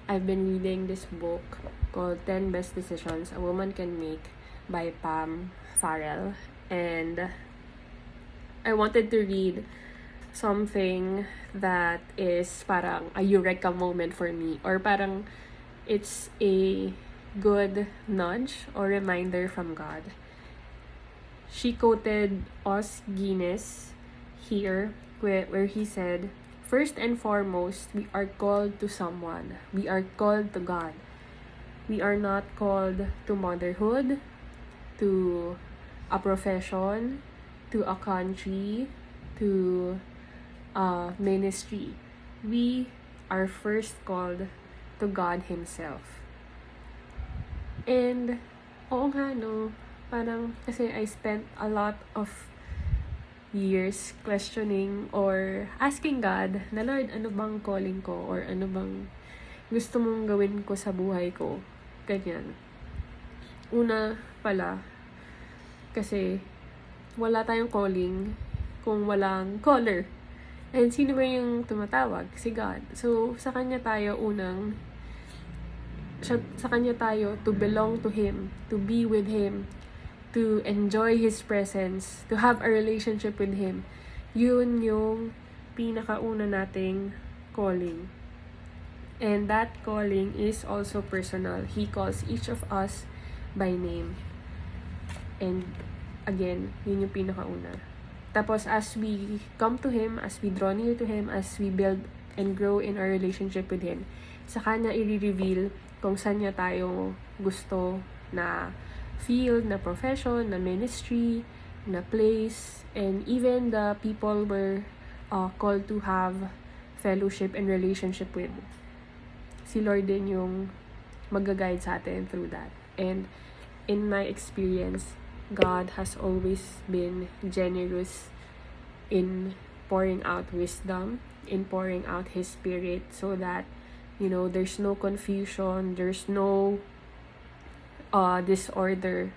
I've been reading this book called 10 Best Decisions a Woman Can Make by Pam Farrell. And I wanted to read something that is parang a eureka moment for me, or parang it's a good nudge or reminder from God. She quoted Os Guinness here where he said, "First and foremost, we are called to someone. We are called to God. We are not called to motherhood, to a profession, to a country, to a ministry. We are first called to God Himself." And, oo nga no, parang kasi I spent a lot of years questioning or asking God na, Lord, ano bang calling ko? Or ano bang gusto mong gawin ko sa buhay ko? Ganyan. Una pala, kasi wala tayong calling kung walang caller. And sino ba yung tumatawag? Si God. So, sa Kanya tayo sa Kanya tayo to belong to Him, to be with Him, to enjoy His presence, to have a relationship with Him. Yun yung pinakauna nating calling. And that calling is also personal. He calls each of us by name. And again, yun yung pinakauna. Tapos as we come to Him, as we draw near to Him, as we build and grow in our relationship with Him, saka niya i-reveal kung saan niya tayo gusto na field, na profession, na ministry, na place, and even the people we're called to have fellowship and relationship with. Si Lord din yung mag-guide sa atin through that. And in my experience, God has always been generous in pouring out wisdom, in pouring out His Spirit, so that, there's no confusion, there's no disorder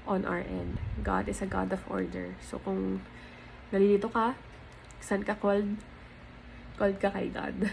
on our end. God is a God of order. So kung nalilito ka, saan ka called? Called ka kay God.